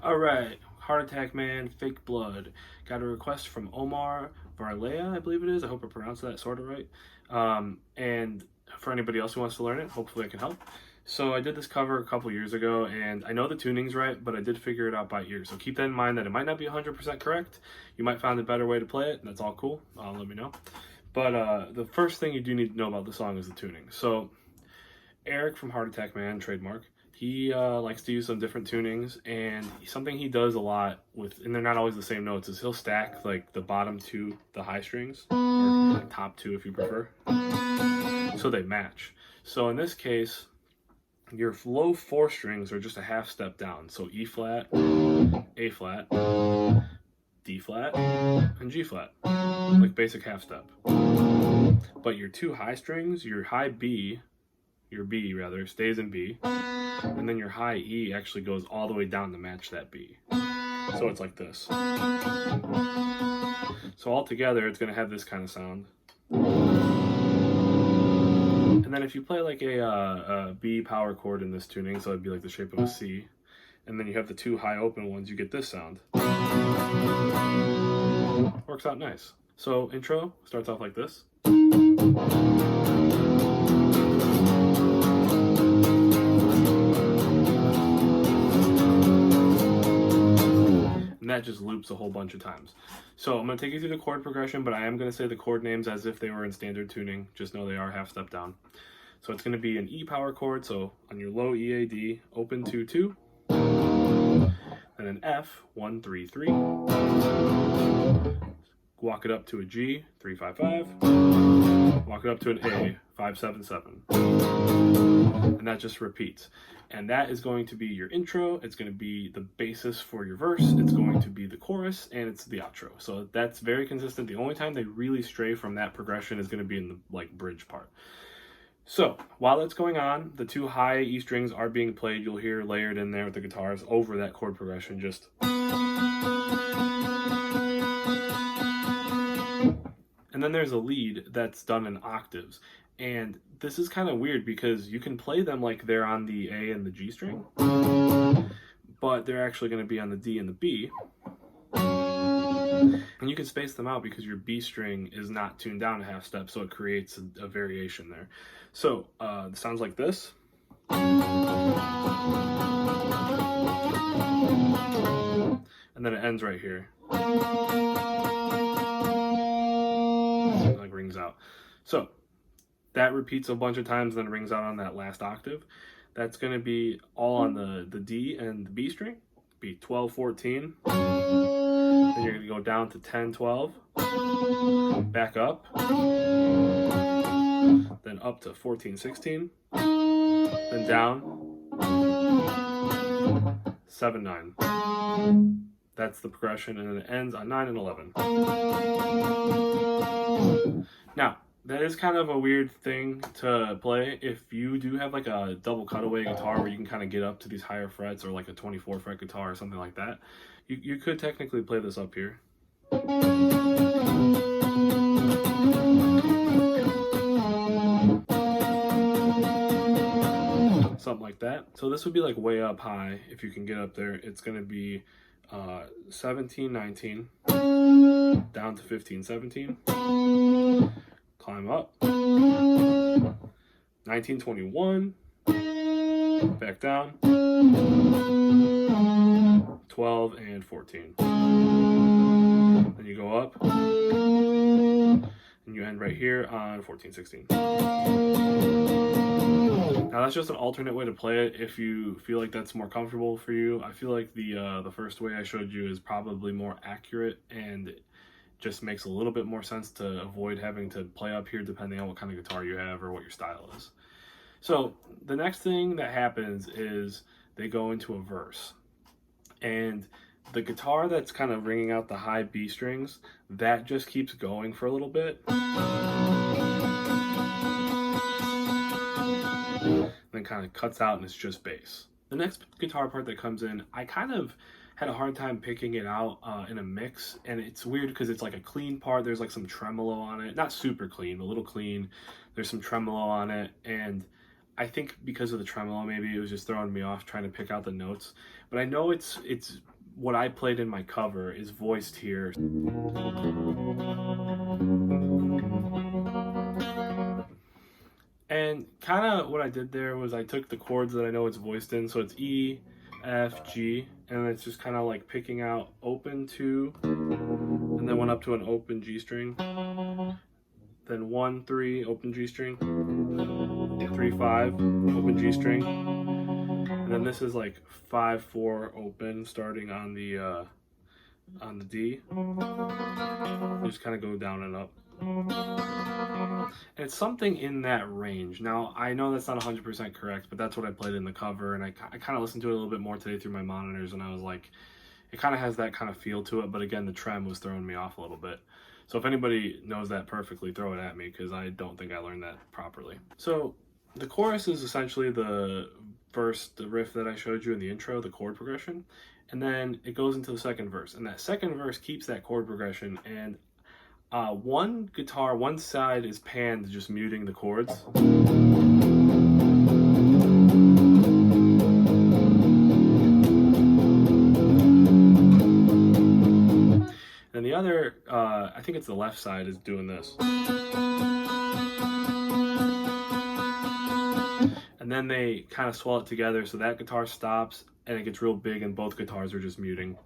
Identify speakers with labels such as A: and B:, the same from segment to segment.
A: Alright, Heart Attack Man, Fake Blood. Got a request from Omar Varlea, I believe it is. I hope I pronounced that sort of right. And for anybody else who wants to learn it, hopefully I can help. So I did this cover a couple years ago, and I know the tuning's right, but I did figure it out by ear. So keep that in mind that it might not be 100% correct. You might find a better way to play it, and that's all cool. Let me know. But the first thing you do need to know about the song is the tuning. So Eric from Heart Attack Man, trademark, he likes to use some different tunings, and something he does a lot with, and they're not always the same notes, is he'll stack like the bottom two, the high strings, or like top two if you prefer, so they match. So in this case, your low four strings are just a half step down. So E flat, A flat, D flat, and G flat, like basic half step. But your two high strings, your high B, your B rather, stays in B, and then your high E actually goes all the way down to match that B. So it's like this. So all together, it's going to have this kind of sound. And then if you play like a B power chord in this tuning, so it'd be like the shape of a C, and then you have the two high open ones, you get this sound. Works out nice. So intro starts off like this. And that just loops a whole bunch of times. So I'm going to take you through the chord progression, but I am going to say the chord names as if they were in standard tuning. Just know they are half step down. So it's going to be an E power chord, so on your low E, A, D, open 2, 2, and an F, 1, 3, 3. Walk it up to a G, 3, 5, 5. Walk it up to an A, 5, 7, 7. And that just repeats. And that is going to be your intro. It's going to be the basis for your verse. It's going to be the chorus, and it's the outro. So that's very consistent. The only time they really stray from that progression is going to be in the bridge part. So while that's going on, the two high E strings are being played. You'll hear layered in there with the guitars over that chord progression. Just. And then there's a lead that's done in octaves. And this is kind of weird because you can play them like they're on the A and the G string, but they're actually going to be on the D and the B. And you can space them out because your B string is not tuned down a half step, so it creates a variation there. So it sounds like this. And then it ends right here. It like rings out. So that repeats a bunch of times, then rings out on that last octave. That's going to be all on the D and the B string. Be 12, 14. Then you're going to go down to 10, 12. Back up. Then up to 14, 16. Then down. 7, 9. That's the progression, and then it ends on 9 and 11. Now, that is kind of a weird thing to play. If you do have like a double cutaway guitar where you can kind of get up to these higher frets, or like a 24 fret guitar or something like that, you could technically play this up here. Something like that. So this would be like way up high if you can get up there. It's going to be 17, 19, down to 15, 17. Climb up, 19, 21, back down, 12 and 14. Then you go up, and you end right here on 14, 16. Now that's just an alternate way to play it if you feel like that's more comfortable for you. I feel like the first way I showed you is probably more accurate and just makes a little bit more sense to avoid having to play up here depending on what kind of guitar you have or what your style is. So the next thing that happens is they go into a verse, and the guitar that's kind of ringing out the high B strings, that just keeps going for a little bit, then kind of cuts out and it's just bass. The next guitar part that comes in, I kind of had a hard time picking it out in a mix, and it's weird because it's like a clean part. There's like some tremolo on it, not super clean, a little clean. There's some tremolo on it, and I think because of the tremolo, maybe it was just throwing me off trying to pick out the notes. But I know it's what I played in my cover is voiced here. And kind of what I did there was I took the chords that I know it's voiced in, so it's E, F, G, and it's just kind of like picking out open 2, and then went up to an open G string, then 1, 3, open G string, 3, 5, open G string, and then this is like 5, 4, open, starting on the D. You just kind of go down and up. And it's something in that range. Now, I know that's not 100% correct, but that's what I played in the cover, and I kind of listened to it a little bit more today through my monitors, and I was like, it kind of has that kind of feel to it, but again, the trem was throwing me off a little bit. So if anybody knows that perfectly, throw it at me, because I don't think I learned that properly. So the chorus is essentially the riff that I showed you in the intro, the chord progression, and then it goes into the second verse, and that second verse keeps that chord progression, and one guitar, one side is panned, just muting the chords. And the other, I think it's the left side, is doing this. And then they kind of swell it together, so that guitar stops, and it gets real big, and both guitars are just muting.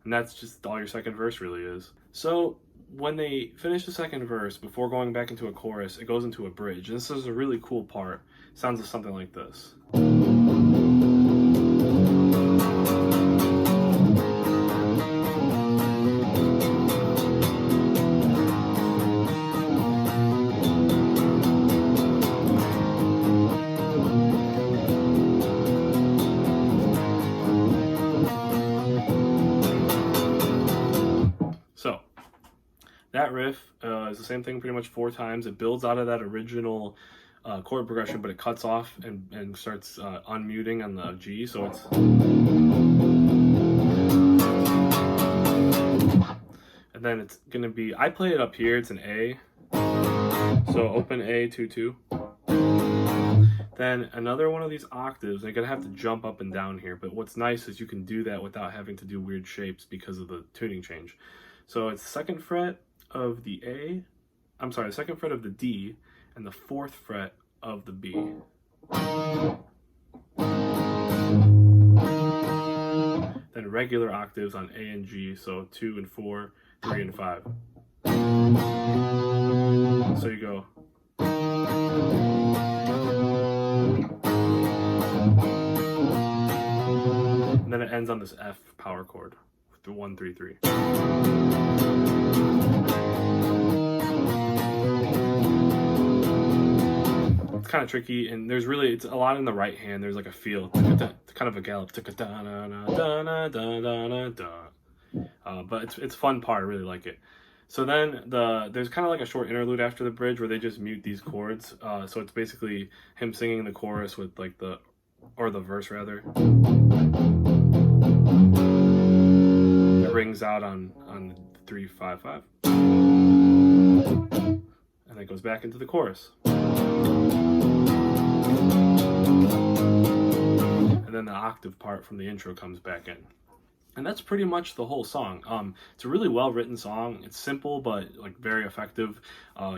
A: And that's just all your second verse really is. So when they finish the second verse, before going back into a chorus, it goes into a bridge. And this is a really cool part. It sounds something like this. So that riff is the same thing pretty much 4 times. It builds out of that original chord progression, but it cuts off and starts unmuting on the G. So it's... And then it's going to be... I play it up here. It's an A. So open A, 2, 2. Then another one of these octaves. You're going to have to jump up and down here. But what's nice is you can do that without having to do weird shapes because of the tuning change. So it's the 2nd fret of the A, I'm sorry, the 2nd fret of the D, and the 4th fret of the B. Then regular octaves on A and G, so 2 and 4, 3 and 5. So you go. And then it ends on this F power chord. 1, 3, 3. It's kind of tricky, and there's really, it's a lot in the right hand. There's like a feel, it's kind of a gallop, but it's a fun part. I really like it. So then there's kind of like a short interlude after the bridge where they just mute these chords. So it's basically him singing the chorus with like the verse rather. Rings out on 3, 5, 5, and it goes back into the chorus, and then the octave part from the intro comes back in, and that's pretty much the whole song. It's a really well written song. It's simple but like very effective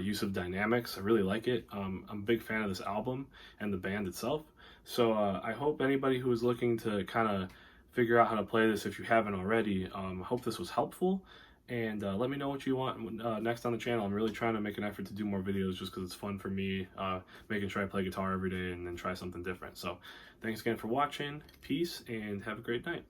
A: use of dynamics. I really like it. I'm a big fan of this album and the band itself. So I hope anybody who is looking to kind of figure out how to play this, if you haven't already, hope this was helpful, and let me know what you want next on the channel. I'm really trying to make an effort to do more videos just because it's fun for me, making sure I play guitar every day and then try something different. So thanks again for watching, peace, and have a great night.